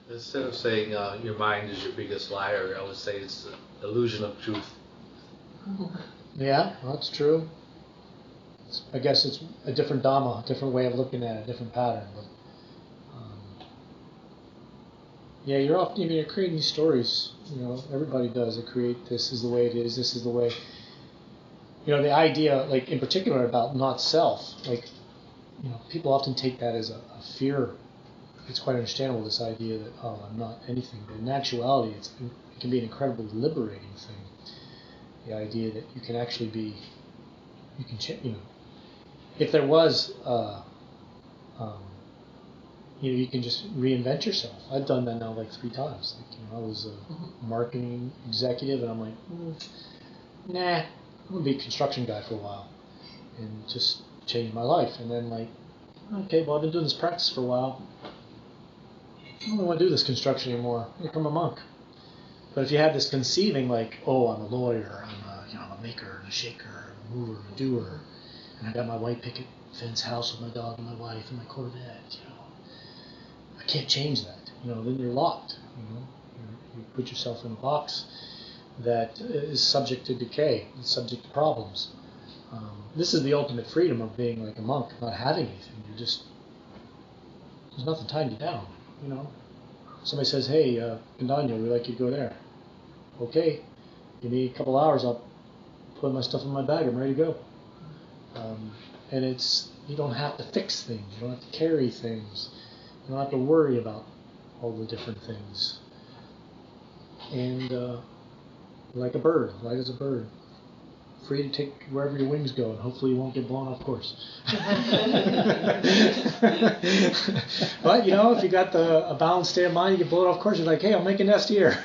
Instead of saying your mind is your biggest liar, I would say it's the illusion of truth. Yeah, that's true. I guess it's a different Dhamma, a different way of looking at it, a different pattern. But, yeah, you're creating these stories. Everybody does. They create, this is the way it is, this is the way. The idea, like in particular about not self, like, people often take that as a fear. It's quite understandable, this idea that, oh, I'm not anything. But in actuality, it can be an incredibly liberating thing. The idea that you can actually be, you can change, if there was, you can just reinvent yourself. I've done that now like 3 times. Like, I was a marketing executive, and I'm like, nah, I'm gonna be a construction guy for a while, and just change my life. And then like, okay, well, I've been doing this practice for a while. I don't want to do this construction anymore. I become a monk. But if you have this conceiving, like, oh, I'm a lawyer, I'm a maker and a shaker, a mover and a doer, and I got my white picket fence house with my dog and my wife and my Corvette, I can't change that. Then you're locked. You put yourself in a box that is subject to decay, subject to problems. This is the ultimate freedom of being like a monk, not having anything. There's nothing tying you down. Somebody says, hey, Gandanya, we'd like you to go there. Okay, give me a couple hours, I'll put my stuff in my bag, I'm ready to go. And you don't have to fix things, you don't have to carry things, you don't have to worry about all the different things. And like a bird, light as a bird, free to take wherever your wings go, and hopefully you won't get blown off course. But if you got a balanced state of mind, you get blown off course, you're like, hey, I'll make a nest here.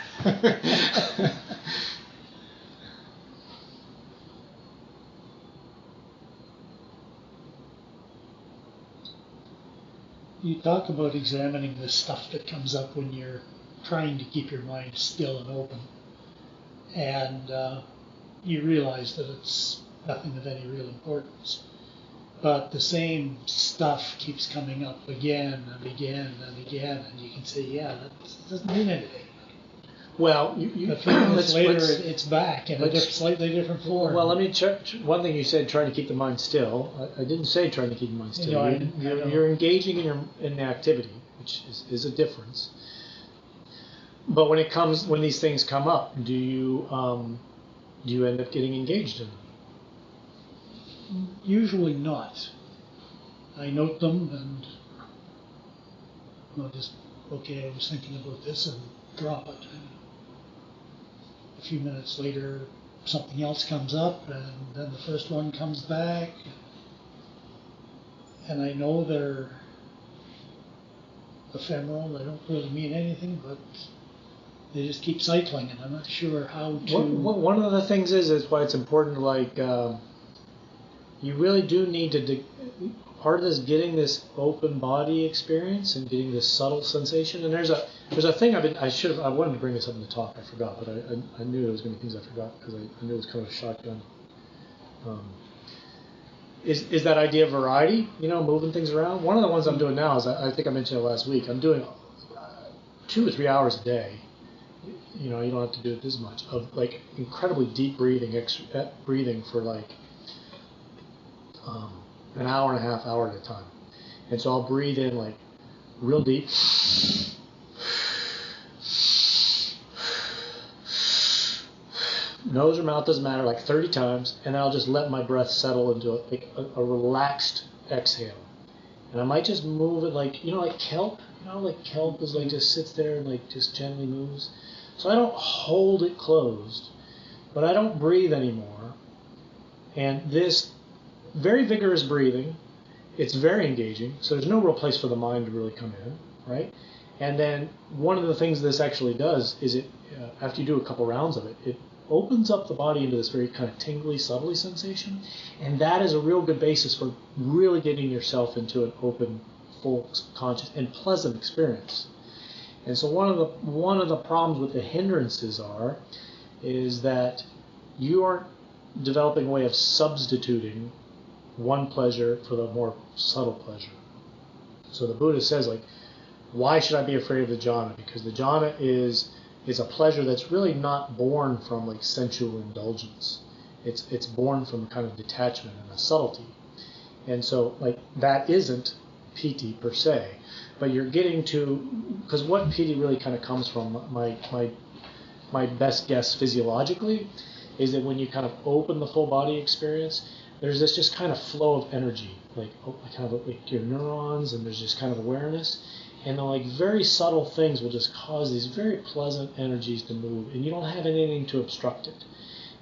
You talk about examining the stuff that comes up when you're trying to keep your mind still and open, and you realize that it's nothing of any real importance. But the same stuff keeps coming up again and again and again, and you can say, yeah, that doesn't mean anything. Well, a few minutes later, it's back in a slightly different form. Well, let me check. One thing you said, trying to keep the mind still. I didn't say trying to keep the mind still. You're engaging in the activity, which is a difference. But when these things come up, do you end up getting engaged in them? Usually not. I note them and I was thinking about this, and drop it. A few minutes later, something else comes up, and then the first one comes back, and I know they're ephemeral. They don't really mean anything, but they just keep cycling, and I'm not sure how to. One of the things is why it's important to you really do need to. Part of this getting this open body experience and getting this subtle sensation, and there's a thing I wanted to bring this up in the talk, I forgot, but I knew there was going to be things I forgot because I knew it was kind of a shotgun. Is that idea of variety, moving things around. One of the ones I'm doing now is, I think I mentioned it last week, I'm doing 2 or 3 hours a day. You don't have to do it this much, of like incredibly deep breathing for like an hour and a half, hour at a time. And so I'll breathe in like real deep, nose or mouth, doesn't matter, like 30 times, and then I'll just let my breath settle into a relaxed exhale. And I might just move it like kelp. Like kelp is like just sits there and like just gently moves. So I don't hold it closed, but I don't breathe anymore. And this very vigorous breathing, it's very engaging, so there's no real place for the mind to really come in, right? And then one of the things this actually does is after you do a couple rounds of it, it opens up the body into this very kind of tingly, subtly sensation, and that is a real good basis for really getting yourself into an open, full, conscious, and pleasant experience. And so one of the problems with the hindrances is that you aren't developing a way of substituting one pleasure for the more subtle pleasure. So the Buddha says, like, why should I be afraid of the jhana? Because the jhana is a pleasure that's really not born from like sensual indulgence. It's born from a kind of detachment and a subtlety. And so like that isn't piti per se, but you're getting to, because what piti really kind of comes from, my best guess physiologically, is that when you kind of open the full body experience, there's this just kind of flow of energy, like kind of like your neurons, and there's just kind of awareness, and then like very subtle things will just cause these very pleasant energies to move, and you don't have anything to obstruct it.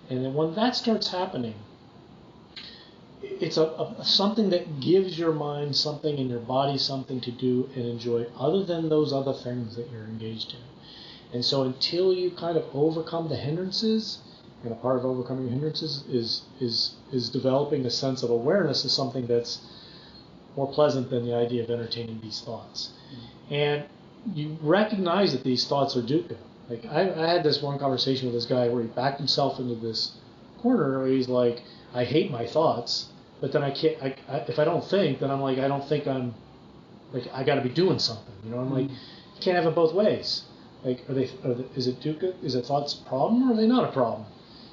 And then when that starts happening, it's something that gives your mind something and your body something to do and enjoy other than those other things that you're engaged in. And so until you kind of overcome the hindrances, and a part of overcoming hindrances is developing a sense of awareness of something that's more pleasant than the idea of entertaining these thoughts. And you recognize that these thoughts are dukkha. Like I had this one conversation with this guy where he backed himself into this corner where he's like, I hate my thoughts, but then I can't. If I don't think, then I'm like, I don't think I'm like I got to be doing something. You know, I'm like, you can't have it both ways. Like, is it dukkha? Is it thoughts a problem or are they not a problem?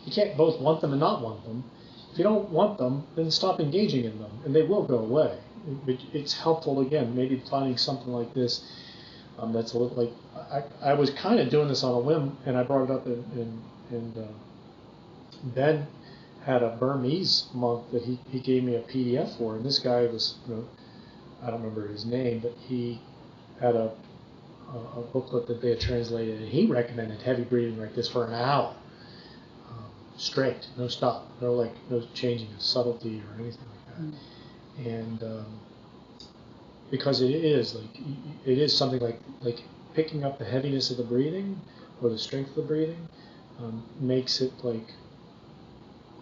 You can't both want them and not want them. If you don't want them, then stop engaging in them, and they will go away. It's helpful, again, maybe finding something like this that's a little like, I was kind of doing this on a whim, and I brought it up, and Ben had a Burmese monk that he gave me a PDF for, and this guy was, I don't remember his name, but he had a booklet that they had translated, and he recommended heavy breathing like this for an hour. Straight, no stop, no changing of subtlety or anything like that. And because it is something like picking up the heaviness of the breathing or the strength of the breathing makes it like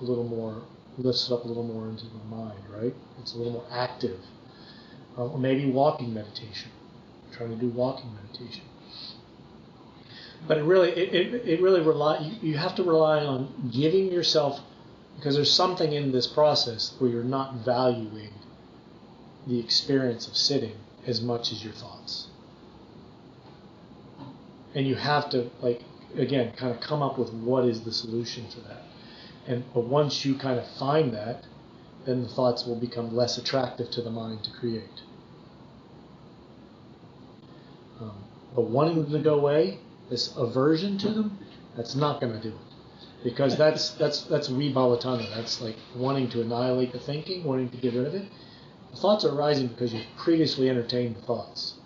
a little more, lifts it up a little more into the mind, right? It's a little more active. Or maybe walking meditation, trying to do walking meditation. But it really you have to rely on giving yourself, because there's something in this process where you're not valuing the experience of sitting as much as your thoughts. And you have to, again, kind of come up with what is the solution to that. But once you kind of find that, then the thoughts will become less attractive to the mind to create. But wanting them to go away, this aversion to them, that's not going to do it, because that's vibhavatana. That's like wanting to annihilate the thinking, wanting to get rid of it. The thoughts are arising because you've previously entertained the thoughts,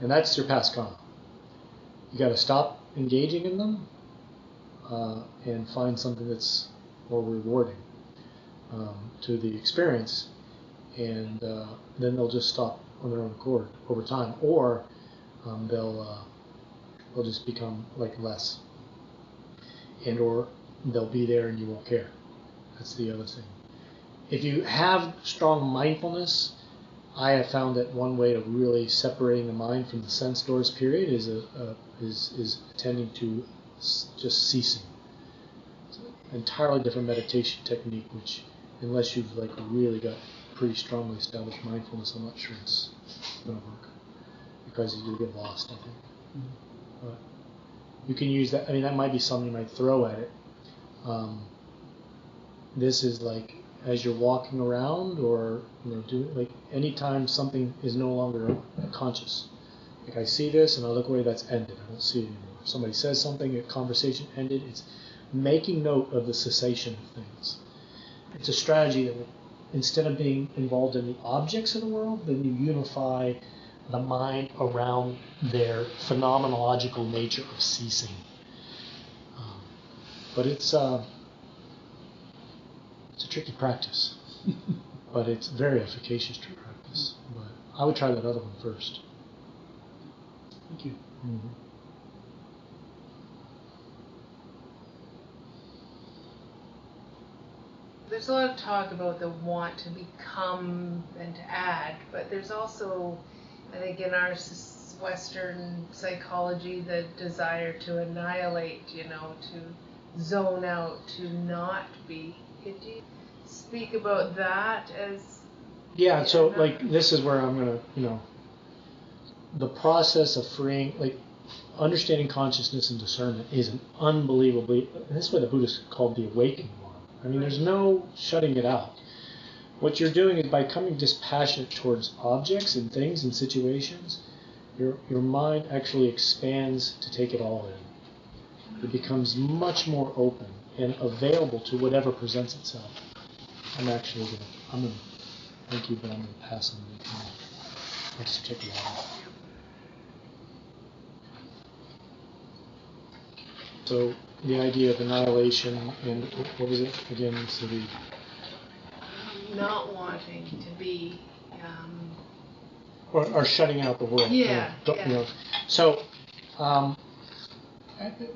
and that's your past karma. You got to stop engaging in them and find something that's more rewarding to the experience, and then they'll just stop on their own accord over time, or they'll just become like less, or they'll be there and you won't care. That's the other thing. If you have strong mindfulness, I have found that one way of really separating the mind from the sense doors period is attending to just ceasing. It's an entirely different meditation technique, which, unless you've really got pretty strongly established mindfulness, I'm not sure it's going to work, because you get lost, I think. But you can use that. I mean, that might be something you might throw at it. This is like as you're walking around, or anytime something is no longer conscious. Like I see this and I look away, that's ended. I don't see it anymore. If somebody says something, a conversation ended. It's making note of the cessation of things. It's a strategy that instead of being involved in the objects of the world, then you unify the mind around their phenomenological nature of ceasing. But it's a tricky practice, but it's very efficacious practice. But I would try that other one first. Thank you. Mm-hmm. There's a lot of talk about the want to become and to add, but there's also, I think, in our Western psychology, the desire to annihilate, to zone out, to not be. Could you speak about that as... Yeah, so this is where I'm going to, the process of freeing, like understanding consciousness and discernment is an unbelievably, and this is what the Buddhists called the awakening one. I mean, there's no shutting it out. What you're doing is by becoming dispassionate towards objects and things and situations, your mind actually expands to take it all in. It becomes much more open and available to whatever presents itself. I'm going to, thank you, but I'm going to pass on the time. Let's take a while. So the idea of annihilation and what was it again? So the not wanting to be. Or shutting out the world. Yeah. So,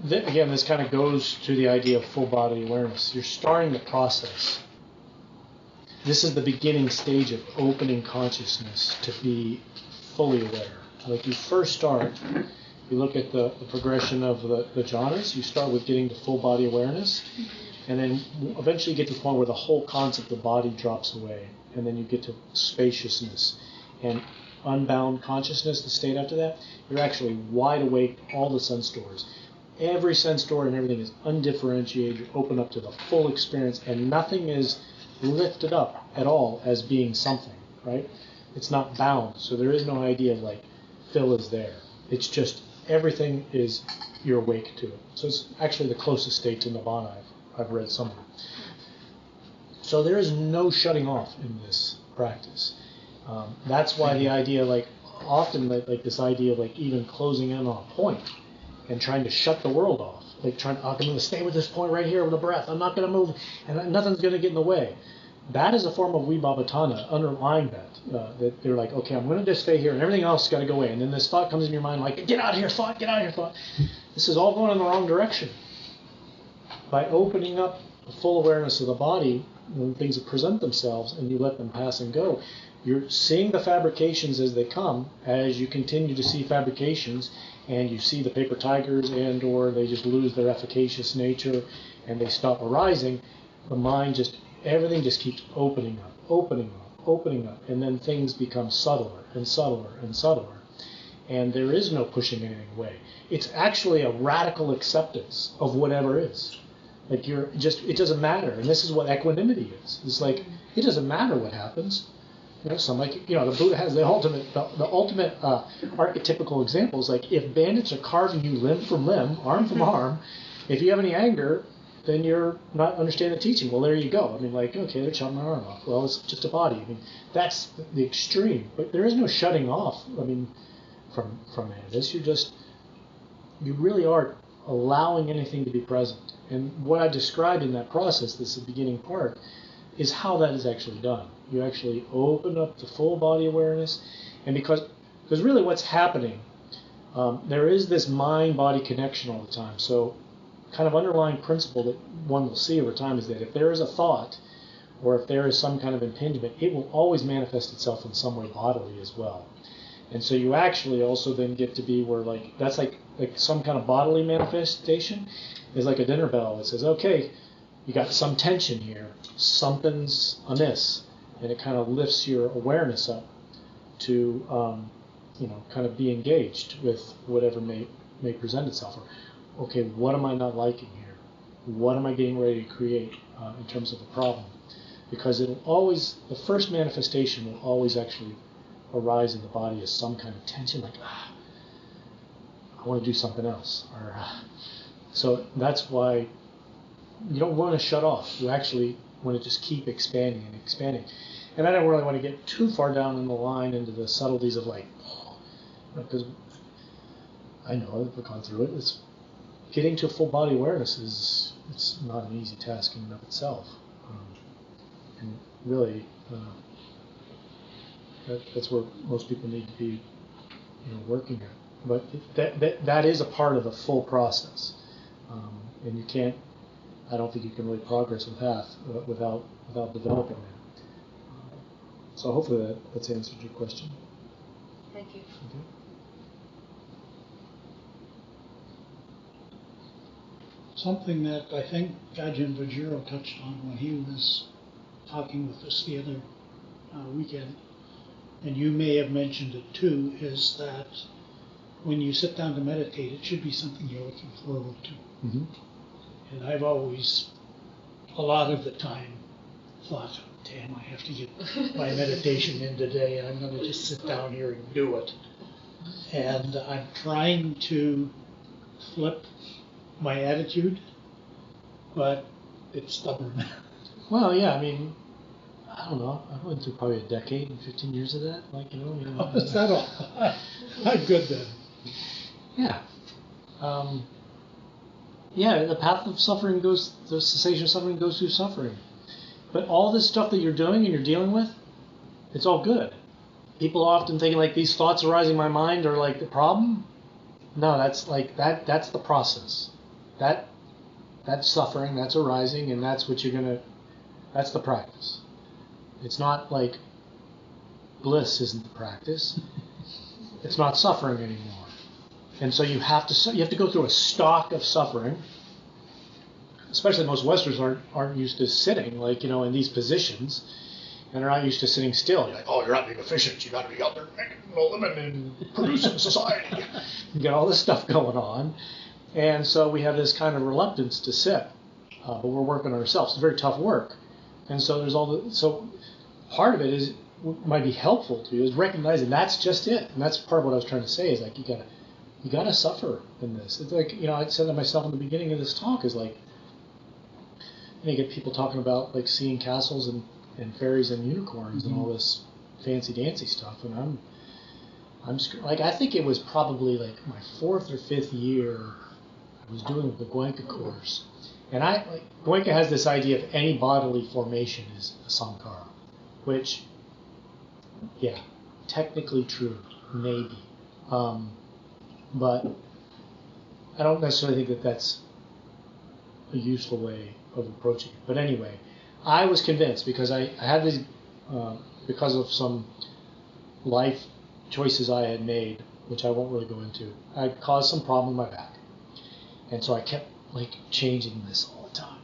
again, this kind of goes to the idea of full body awareness. You're starting the process. This is the beginning stage of opening consciousness to be fully aware. Like you first start, you look at the progression of the jhanas. You start with getting to full body awareness, and then eventually you get to the point where the whole concept of body drops away, and then you get to spaciousness and unbound consciousness, the state after that. You're actually wide awake, all the sense doors. Every sense door and everything is undifferentiated. You're open up to the full experience, and nothing is lifted up at all as being something, right? It's not bound, so there is no idea of like Phil is there. It's just everything is, you're awake to it. So it's actually the closest state to Nibbana I've read somewhere. So there is no shutting off in this practice. That's why the idea, like often, like this idea of like even closing in on a point and trying to shut the world off, like trying, I'm going to stay with this point right here with the breath. I'm not going to move, and nothing's going to get in the way. That is a form of Vibhavatana underlying that. That they're like, okay, I'm going to just stay here, and everything else has got to go away. And then this thought comes in your mind, like, get out of here, thought, get out of here, thought. This is all going in the wrong direction. By opening up the full awareness of the body when things present themselves, and you let them pass and go, you're seeing the fabrications as they come. As you continue to see fabrications, and you see the paper tigers, and or they just lose their efficacious nature, and they stop arising, the mind just, everything just keeps opening up, and then things become subtler and subtler and subtler. And there is no pushing anything away. It's actually a radical acceptance of whatever is. Like you're just, it doesn't matter. And this is what equanimity is. It's like, it doesn't matter what happens. The Buddha has the ultimate archetypical examples. Like if bandits are carving you limb from limb, arm from arm, if you have any anger, then you're not understanding the teaching. Well, there you go. I mean, like, okay, they're chopping my arm off. Well, it's just a body. I mean, that's the extreme. But there is no shutting off. I mean, from this, you really are allowing anything to be present. And what I described in that process, this is the beginning part, is how that is actually done. You actually open up the full body awareness, and because really what's happening, there is this mind-body connection all the time. So kind of underlying principle that one will see over time is that if there is a thought or if there is some kind of impingement, it will always manifest itself in some way bodily as well. And so you actually also then get to be where like that's like some kind of bodily manifestation is like a dinner bell that says, okay, you got some tension here, something's amiss, and it kind of lifts your awareness up to kind of be engaged with whatever may present itself. Or, okay, what am I not liking here? What am I getting ready to create in terms of the problem? Because it'll always, the first manifestation will always actually arise in the body as some kind of tension, like, I want to do something else. Or so that's why you don't want to shut off. You actually want to just keep expanding and expanding. And I don't really want to get too far down in the line into the subtleties of like, because I know I've gone through it. It's getting to full body awareness it's not an easy task in and of itself. And really, that's where most people need to be, working at. But that is a part of the full process, and you can't. I don't think you can really progress a path without developing that. So hopefully that's answered your question. Thank you. Okay. Something that I think Ajahn Vajiro touched on when he was talking with us the other weekend and you may have mentioned it too, is that when you sit down to meditate, it should be something you're looking forward to. Mm-hmm. And I've always, a lot of the time, thought, damn, I have to get my meditation in today, and I'm going to just sit down here and do it. And I'm trying to flip my attitude, but it's stubborn. Well, yeah, I mean, I don't know. I went through probably a decade and 15 years of that. Like, you know, I mean, Oh, is that all? I'm good then. yeah. Yeah, the path of suffering goes, the cessation of suffering goes through suffering. But all this stuff that you're doing and you're dealing with, it's all good. People often think like these thoughts arising in my mind are like the problem. No, that's like that's the process. That's suffering, that's arising, and that's what that's the practice. It's not like bliss isn't the practice. It's not suffering anymore. And so you have to go through a stock of suffering. Especially most Westerners aren't used to sitting, like, you know, in these positions, and they're not used to sitting still. You're like, oh, you're not being efficient. You got to be out there making a living and producing society. You got all this stuff going on, and so we have this kind of reluctance to sit, but we're working on ourselves. It's very tough work, and so there's so part of it is what might be helpful to you is recognizing that's just it, and that's part of what I was trying to say is like you gotta suffer in this. It's like, you know, I said to myself in the beginning of this talk is like. And you get people talking about like seeing castles and fairies and unicorns and all this fancy dancy stuff, and I'm like I think it was probably like my 4th or 5th year I was doing the Goenka course, and Goenka has this idea of any bodily formation is a sankhara, which yeah, technically true, maybe, but I don't necessarily think that's a useful way of approaching it. But anyway, I was convinced because I had these, because of some life choices I had made, which I won't really go into, I caused some problem in my back. And so I kept like changing this all the time.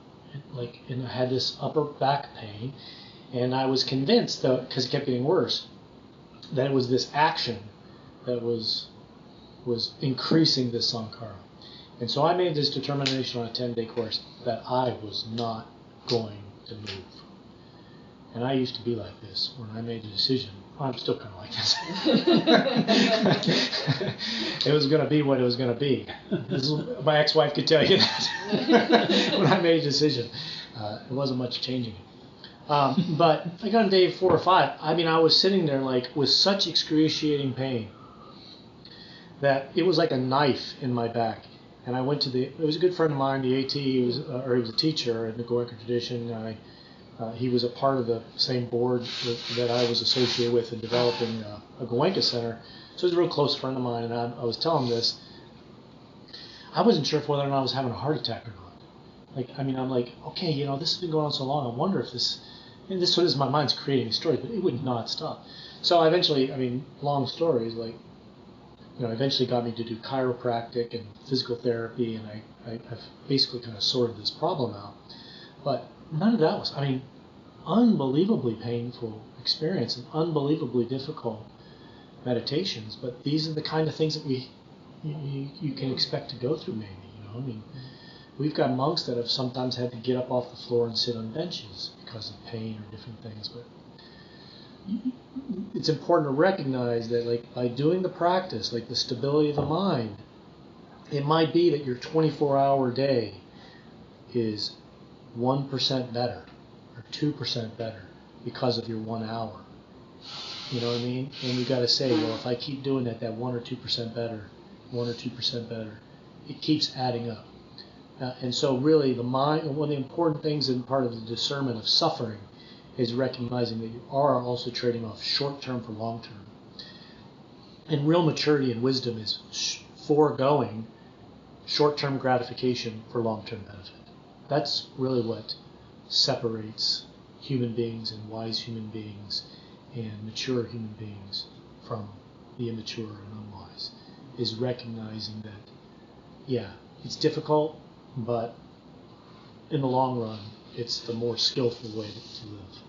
And I had this upper back pain, and I was convinced, because it kept getting worse, that it was this action that was increasing this sankhara. And so I made this determination on a 10-day course that I was not going to move. And I used to be like this. When I made a decision, I'm still kind of like this. It was going to be what it was going to be. My ex-wife could tell you that. When I made a decision, it wasn't much changing it. But I got on day 4 or 5. I mean, I was sitting there like with such excruciating pain that it was like a knife in my back. And I went to it was a good friend of mine, the AT, he was a teacher in the Goenka tradition. He was a part of the same board that I was associated with in developing a Goenka center. So he was a real close friend of mine, and I was telling him this. I wasn't sure whether or not I was having a heart attack or not. Like, I mean, I'm like, okay, you know, this has been going on so long. I wonder if this is my mind's creating a story, but it would not stop. So eventually, I mean, long stories, like, you know, eventually got me to do chiropractic and physical therapy, and I've basically kind of sorted this problem out. But none of that was, I mean, unbelievably painful experience and unbelievably difficult meditations. But these are the kind of things that you can expect to go through, maybe. You know, I mean, we've got monks that have sometimes had to get up off the floor and sit on benches because of pain or different things. But it's important to recognize that, like, by doing the practice, like the stability of the mind, it might be that your 24-hour day is 1% better or 2% better because of your 1 hour. You know what I mean? And you got to say, well, if I keep doing that 1 or 2% better, 1 or 2% better, it keeps adding up. And so really the mind, one of the important things in part of the discernment of suffering is recognizing that you are also trading off short-term for long-term. And real maturity and wisdom is foregoing short-term gratification for long-term benefit. That's really what separates human beings and wise human beings and mature human beings from the immature and unwise, is recognizing that, yeah, it's difficult, but in the long run, it's the more skillful way to live.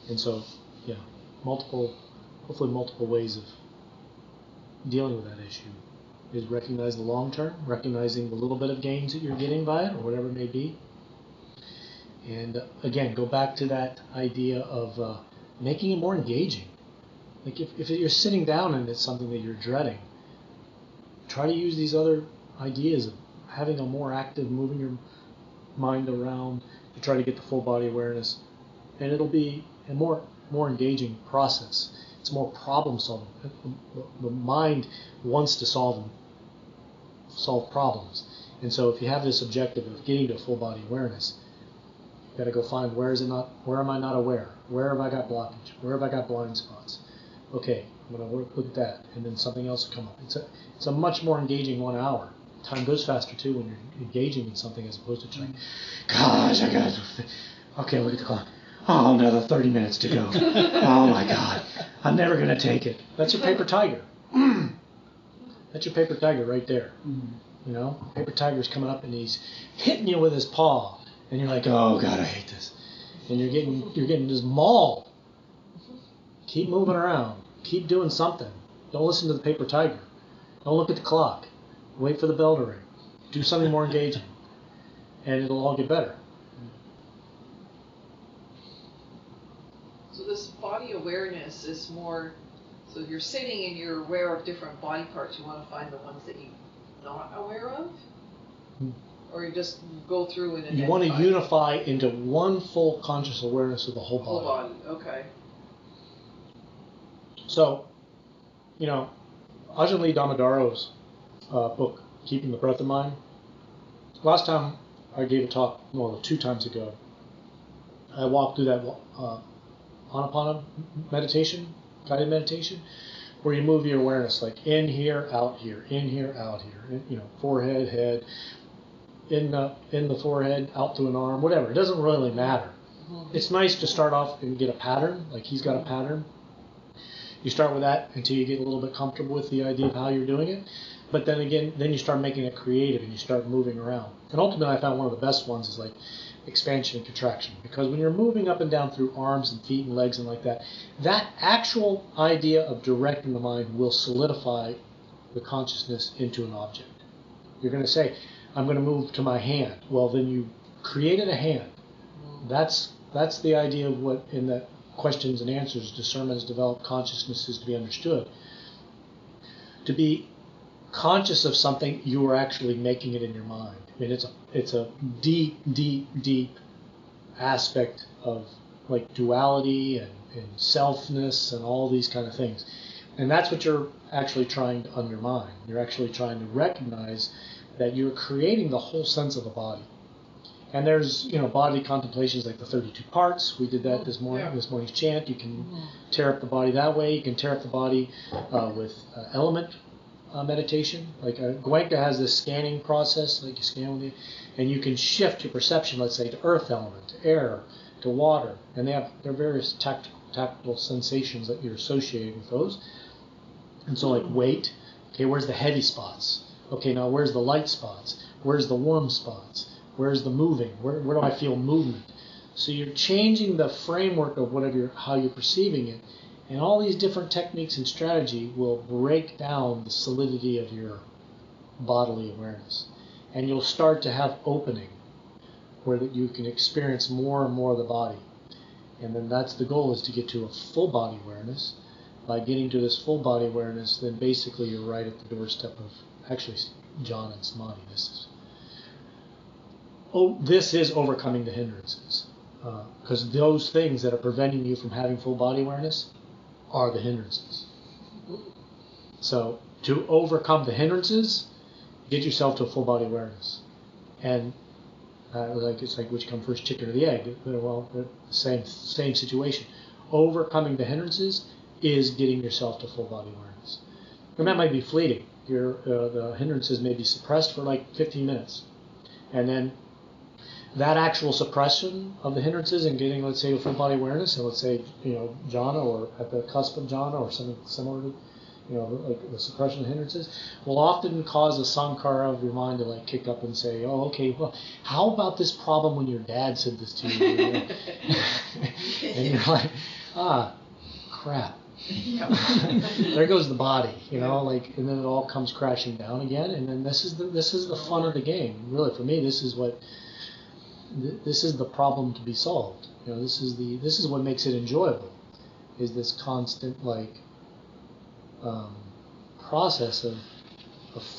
And so, yeah, multiple hopefully multiple ways of dealing with that issue. Is recognize the long term, recognizing the little bit of gains that you're getting by it, or whatever it may be. And again, go back to that idea of making it more engaging. Like if you're sitting down and it's something that you're dreading, try to use these other ideas of having a more active, moving your mind around to try to get the full body awareness, and it'll be a more engaging process. It's more problem solving. The mind wants to solve problems, and so if you have this objective of getting to full body awareness, you got to go find where am I not aware? Where have I got blockage? Where have I got blind spots? Okay, I'm going to look at that, and then something else will come up. It's a much more engaging 1 hour. Time goes faster too when you're engaging in something as opposed to trying. Gosh, okay, look at the clock. Oh, another 30 minutes to go. Oh my God, I'm never going to take it. That's your paper tiger. That's your paper tiger right there. You know, paper tiger's coming up and he's hitting you with his paw, and you're like, oh God, I hate this. And you're getting just mauled. Keep moving around. Keep doing something. Don't listen to the paper tiger. Don't look at the clock. Wait for the bell to ring. Do something more engaging, and it'll all get better. So this body awareness is more, so if you're sitting and you're aware of different body parts, you want to find the ones that you're not aware of? Or you just go through and You want to unify into one full conscious awareness of the whole body. Whole body, okay. So, you know, Ajahn Lee Damodaro's book, Keeping the Breath in Mind. Last time I gave a talk, 2 times ago, I walked through that Anapana meditation, guided meditation, where you move your awareness like in here, out here, in here, out here, you know, forehead, head, in the forehead, out to an arm, whatever. It doesn't really matter. It's nice to start off and get a pattern, like he's got a pattern. You start with that until you get a little bit comfortable with the idea of how you're doing it. But then again, then you start making it creative and you start moving around. And ultimately, I found one of the best ones is like expansion and contraction. Because when you're moving up and down through arms and feet and legs and like that, that actual idea of directing the mind will solidify the consciousness into an object. You're going to say, I'm going to move to my hand. Well, then you created a hand. That's the idea of what in the questions and answers, discernment has developed, consciousness is to be understood. To be conscious of something, you are actually making it in your mind. I mean, it's a deep, deep, deep aspect of like duality and selfness and all these kind of things. And that's what you're actually trying to undermine. You're actually trying to recognize that you're creating the whole sense of the body. And there's, you know, bodily contemplations like the 32 parts. We did that this morning's chant. You can tear up the body that way. You can tear up the body with element meditation. Like Goenka has this scanning process, like you scan with it, and you can shift your perception, let's say, to earth element, to air, to water, and there are various tactile sensations that you're associating with those. And so, like weight. Okay, where's the heavy spots? Okay, now where's the light spots? Where's the warm spots? Where's the moving? Where do I feel movement? So you're changing the framework of how you're perceiving it, and all these different techniques and strategy will break down the solidity of your bodily awareness, and you'll start to have opening where that you can experience more and more of the body, and then that's the goal, is to get to a full body awareness. By getting to this full body awareness, then basically you're right at the doorstep of actually jhana and samadhi. This is overcoming the hindrances, because those things that are preventing you from having full body awareness are the hindrances. So to overcome the hindrances, get yourself to a full body awareness. And it's like which come first, chicken or the egg? Well, the same situation. Overcoming the hindrances is getting yourself to full body awareness. And that might be fleeting. The hindrances may be suppressed for like 15 minutes, and then that actual suppression of the hindrances and getting, let's say, a full body awareness, and let's say, you know, jhana or at the cusp of jhana or something similar to, you know, like the suppression of hindrances, will often cause a sankhara of your mind to like kick up and say, oh, okay, well, how about this problem when your dad said this to you? And you're like, crap. There goes the body, you know, like, and then it all comes crashing down again. And then this is the fun of the game. Really, for me, this is the problem to be solved. You know, this is what makes it enjoyable, is this constant like process of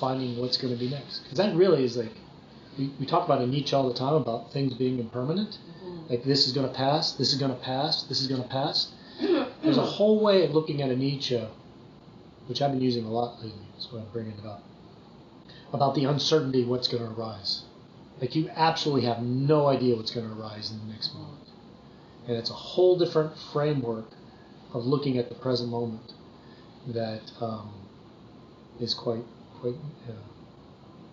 finding what's going to be next. Because that really is like, we talk about in Nietzsche all the time about things being impermanent. Like, this is going to pass, this is going to pass, this is going to pass. There's a whole way of looking at a Nietzsche, which I've been using a lot lately, that's why I'm bringing it up, about the uncertainty of what's going to arise. Like, you absolutely have no idea what's going to arise in the next moment. And it's a whole different framework of looking at the present moment that is quite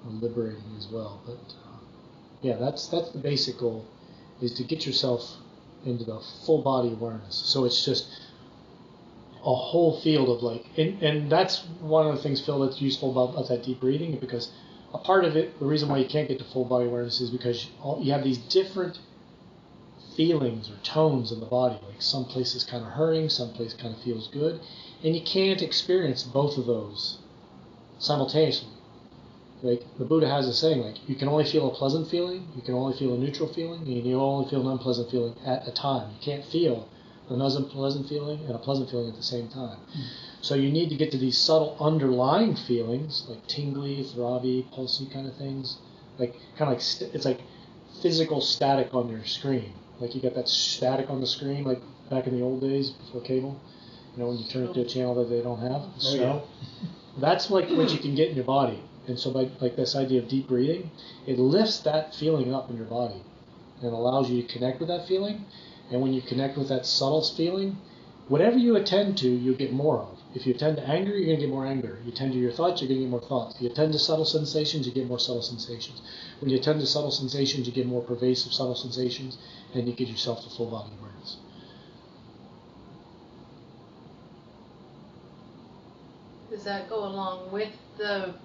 liberating as well. But yeah, that's the basic goal, is to get yourself into the full body awareness. So it's just a whole field of like, and that's one of the things, Phil, that's useful about that deep breathing, because a part of it, the reason why you can't get to full body awareness is because you have these different feelings or tones in the body. Like, some places kind of hurting, some place kind of feels good, and you can't experience both of those simultaneously. Like, the Buddha has a saying, like, you can only feel a pleasant feeling, you can only feel a neutral feeling, and you only feel an unpleasant feeling at a time. You can't feel an unpleasant feeling and a pleasant feeling at the same time. So you need to get to these subtle underlying feelings, like tingly, throbby, pulsy kind of things. Like, kind of like, it's like physical static on your screen. Like, you got that static on the screen, like back in the old days before cable, you know, when you turn it to a channel that they don't have. So that's like what you can get in your body. And so by like this idea of deep breathing, it lifts that feeling up in your body and allows you to connect with that feeling. And when you connect with that subtle feeling, whatever you attend to, you'll get more of. If you attend to anger, you're going to get more anger. You attend to your thoughts, you're going to get more thoughts. If you attend to subtle sensations, you get more subtle sensations. When you attend to subtle sensations, you get more pervasive subtle sensations, and you get yourself to full body awareness. Does that go along with the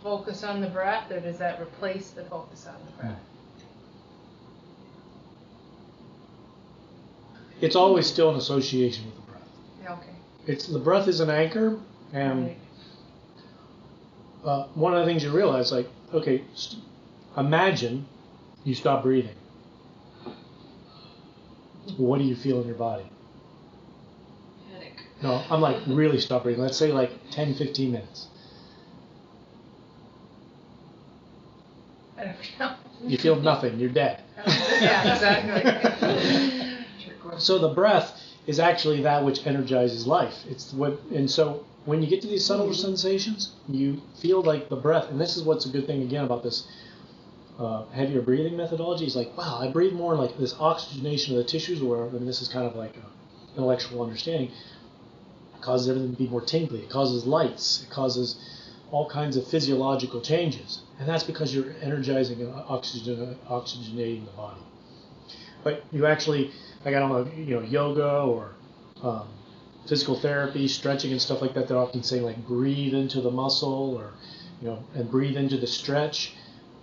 focus on the breath, or does that replace the focus on the breath? It's always still an association with the breath. Yeah, okay. It's the breath is an anchor, and one of the things you realize, like, okay, imagine you stop breathing. What do you feel in your body? Headache. No, I'm like, really stop breathing. Let's say like 10, 15 minutes. I don't know. You feel nothing. You're dead. Yeah, exactly. So the breath is actually that which energizes life. It's what, and so when you get to these subtler sensations, you feel like the breath. And this is what's a good thing again about this heavier breathing methodology. Is like, wow, I breathe more, like this oxygenation of the tissues, or, and this is kind of like an intellectual understanding. It causes everything to be more tingly. It causes lights. It causes all kinds of physiological changes, and that's because you're energizing and oxygenating the body. But you actually, like, I don't know, you know, yoga or physical therapy, stretching and stuff like that, they're often saying, like, breathe into the muscle, or, you know, and breathe into the stretch.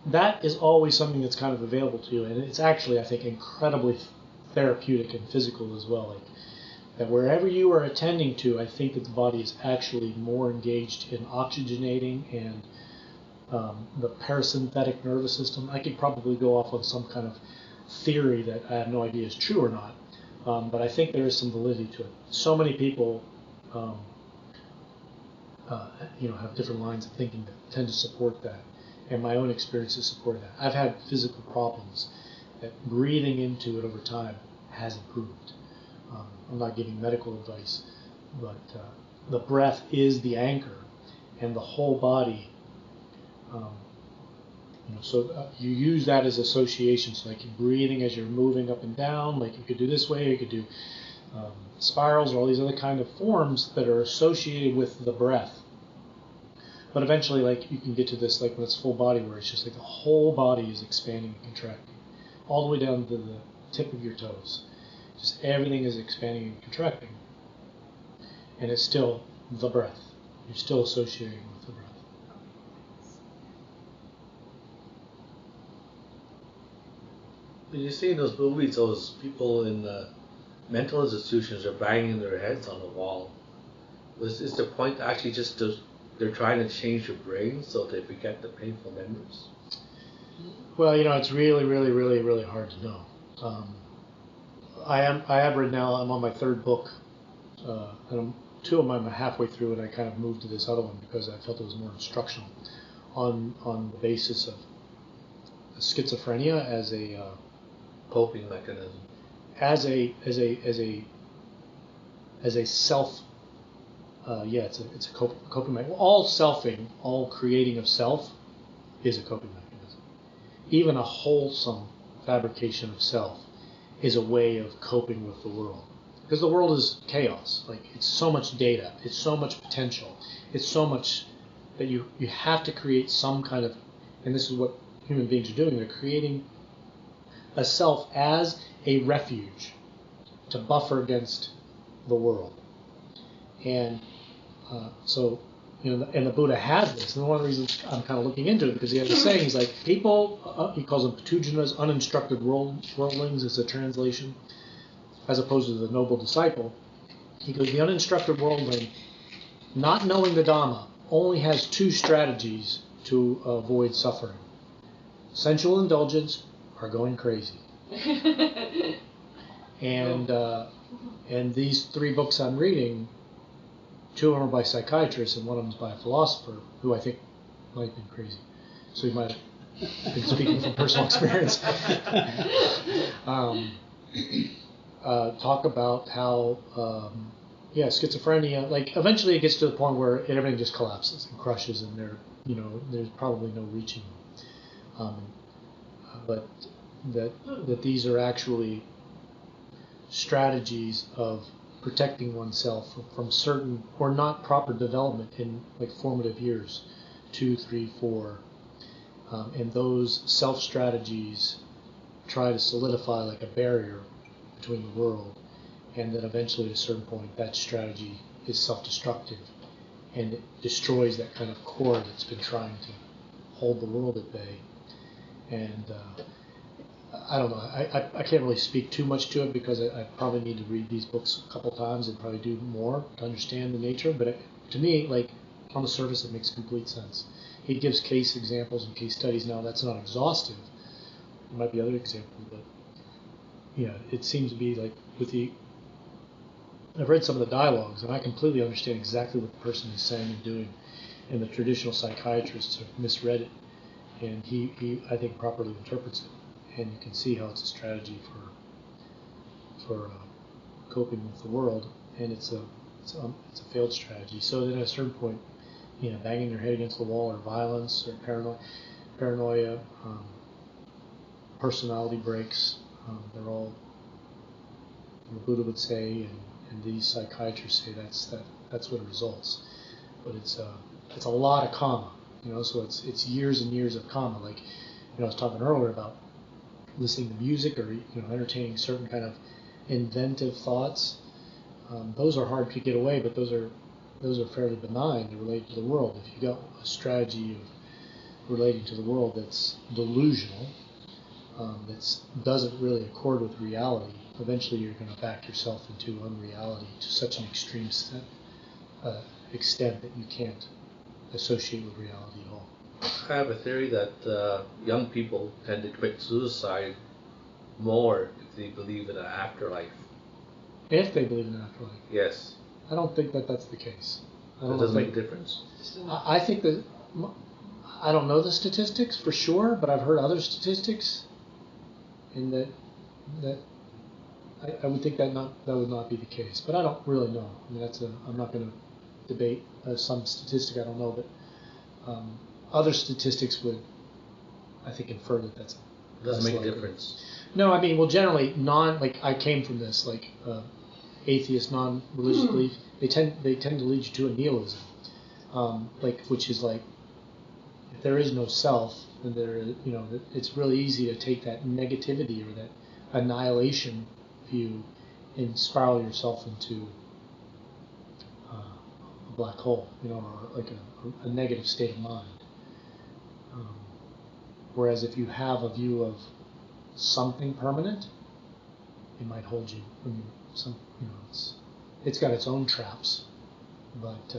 That is always something that's kind of available to you, and it's actually, I think, incredibly therapeutic and physical as well. Like, that wherever you are attending to, I think that the body is actually more engaged in oxygenating and the parasympathetic nervous system. I could probably go off on some kind of theory that I have no idea is true or not, but I think there is some validity to it. So many people, you know, have different lines of thinking that tend to support that, and my own experiences support that. I've had physical problems that breathing into it over time has improved. I'm not giving medical advice, but the breath is the anchor, and the whole body. You know, so you use that as associations, like you're breathing as you're moving up and down. Like you could do this way, you could do spirals or all these other kind of forms that are associated with the breath. But eventually, like, you can get to this, like when it's full body, where it's just like the whole body is expanding and contracting, all the way down to the tip of your toes. Just everything is expanding and contracting. And it's still the breath. You're still associating with the breath. You see in those movies, those people in mental institutions are banging their heads on the wall is the point actually just they're trying to change your brain so they forget the painful memories? Well, it's really, really, really, really hard to know. I have read now. I'm on my third book, and two of them I'm halfway through, and I kind of moved to this other one because I felt it was more instructional on the basis of schizophrenia as a Coping mechanism. as a self. It's a coping mechanism. All selfing, all creating of self, is a coping mechanism. Even a wholesome fabrication of self is a way of coping with the world. Because the world is chaos. Like, it's so much data, it's so much potential, it's so much that you have to create some kind of, and this is what human beings are doing, they're creating a self as a refuge to buffer against the world. And and the Buddha has this. And one of the reasons I'm kind of looking into it, because he has a saying, he's like, people, he calls them Patujanas, uninstructed worldlings is a translation, as opposed to the noble disciple. He goes, the uninstructed worldling, not knowing the Dhamma, only has two strategies to avoid suffering. Sensual indulgence or going crazy. And these three books I'm reading, two of them are by psychiatrists and one of them is by a philosopher who I think might have been crazy. So he might have been speaking from personal experience. Talk about how, schizophrenia, like eventually it gets to the point where everything just collapses and crushes and there's probably no reaching them. But that these are actually strategies of protecting oneself from certain or not proper development in like formative years, 2, 3, 4, and those self strategies try to solidify like a barrier between the world, and then eventually at a certain point that strategy is self-destructive and it destroys that kind of core that's been trying to hold the world at bay. And I don't know. I can't really speak too much to it because I probably need to read these books a couple times and probably do more to understand the nature. But to me, like on the surface, it makes complete sense. He gives case examples and case studies. Now that's not exhaustive. There might be other examples, but it seems to be like I've read some of the dialogues and I completely understand exactly what the person is saying and doing, and the traditional psychiatrists have misread it, and he I think properly interprets it. And you can see how it's a strategy for coping with the world, and it's a failed strategy. So then at a certain point, banging your head against the wall, or violence, or paranoia, personality breaks. They're all, the Buddha would say, and these psychiatrists say that's what it results. But it's a lot of karma, So it's years and years of karma. Like I was talking earlier about listening to music or entertaining certain kind of inventive thoughts. Those are hard to get away, but those are fairly benign. They're related to the world. If you've got a strategy of relating to the world that's delusional, that doesn't really accord with reality, eventually you're going to back yourself into unreality to such an extreme extent that you can't associate with reality at all. I have a theory that young people tend to commit suicide more if they believe in an afterlife. If they believe in an afterlife? Yes. I don't think that's the case. It doesn't make a difference. I think that, I don't know the statistics for sure, but I've heard other statistics, and that I would think that would not be the case. But I don't really know. I mean, I'm not going to debate some statistic I don't know, but other statistics would, I think, infer that that's doesn't make a difference. No, I mean, well, generally, I came from this, atheist, non-religious belief, they tend to lead you to a nihilism, which is like, if there is no self, then it's really easy to take that negativity or that annihilation view and spiral yourself into a black hole, or like a negative state of mind. Whereas if you have a view of something permanent, it might hold you. It's got its own traps, but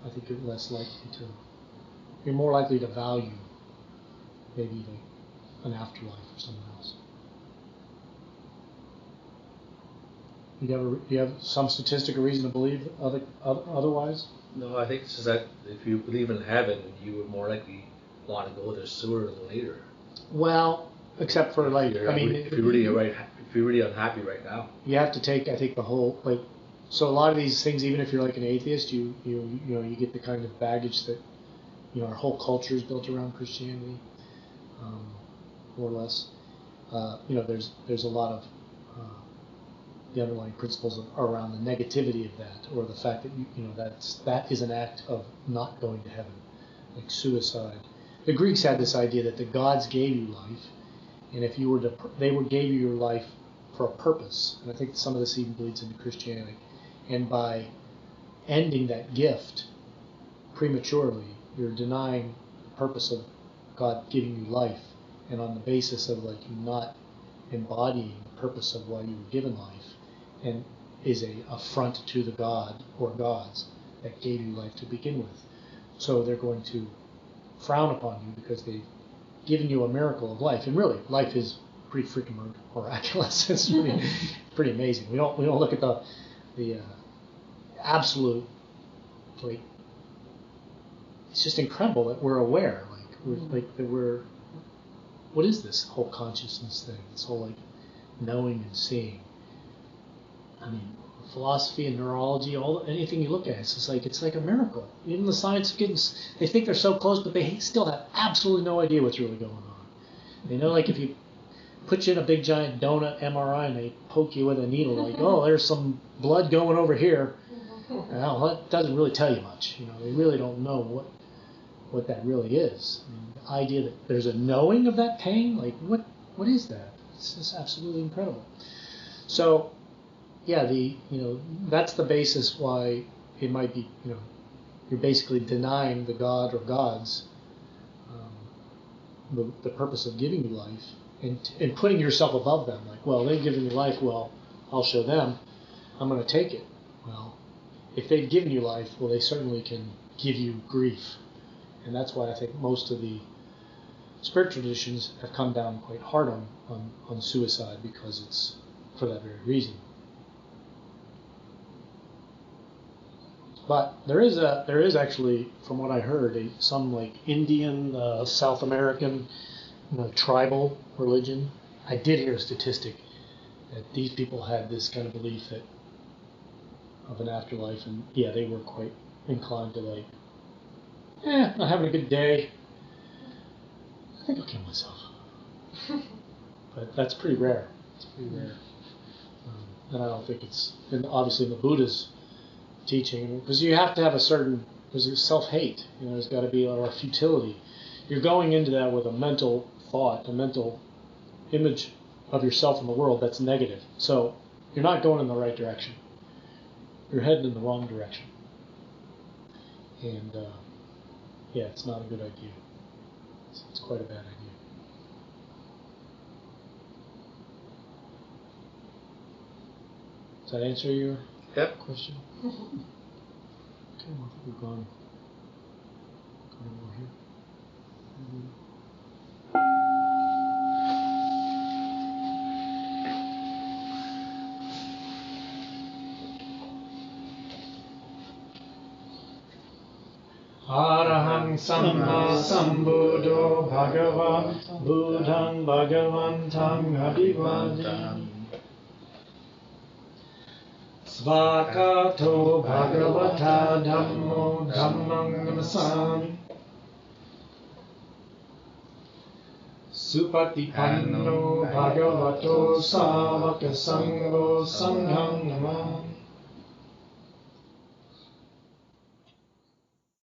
I think you're more likely to value maybe an afterlife or something else. You have some statistic or reason to believe otherwise? No, I think it's just that if you believe in heaven, you would more likely want to go there sooner than later. Well, except for if you're really unhappy right now. You have to take, I think, the whole so a lot of these things, even if you're like an atheist, you get the kind of baggage that our whole culture is built around Christianity, more or less. There's a lot of the underlying principles around the negativity of that, or the fact that that is an act of not going to heaven, like suicide. The Greeks had this idea that the gods gave you life, and if you were gave you your life for a purpose, and I think some of this even bleeds into Christianity. And by ending that gift prematurely, you're denying the purpose of God giving you life, and on the basis of you not embodying the purpose of why you were given life, and is a affront to the God or gods that gave you life to begin with. So they're going to frown upon you because they've given you a miracle of life, and really, life is pretty freaking miraculous. It's pretty amazing. We don't look at the absolute it's just incredible that we're aware. What is this whole consciousness thing? This whole knowing and seeing. I mean, philosophy and neurology, anything you look at, it's like a miracle. Even the science they think they're so close, but they still have absolutely no idea what's really going on. They know, if you put you in a big giant donut MRI and they poke you with a needle, oh, there's some blood going over here. Well, that doesn't really tell you much. They really don't know what that really is. I mean, the idea that there's a knowing of that pain, what is that? It's just absolutely incredible. So, yeah, that's the basis why it might be, you're basically denying the God or gods the purpose of giving you life, and putting yourself above them. Well, they've given me life, well, I'll show them. I'm going to take it. Well, if they've given you life, well, they certainly can give you grief. And that's why I think most of the spiritual traditions have come down quite hard on suicide, because it's for that very reason. But there is actually, from what I heard, some Indian, South American, tribal religion. I did hear a statistic that these people had this kind of belief of an afterlife, and yeah, they were quite inclined to not having a good day. I think I'll kill myself. But that's pretty rare. It's pretty rare, and I don't think and obviously in the Buddha's teaching, because you have to have there's self-hate, there's got to be a futility. You're going into that with a mental thought, a mental image of yourself in the world that's negative. So you're not going in the right direction. You're heading in the wrong direction. And yeah, it's not a good idea. It's quite a bad idea. Does that answer your question? Okay, well, I think we've gone over here. Arahang Samma Sambuddho Bhagava Buddhang Bhagavantam Abhivadami Svakato Bhagavata Dhammo Dhammam Namasami Supatipanno Bhagavato Savaka Sangho Sangham Namami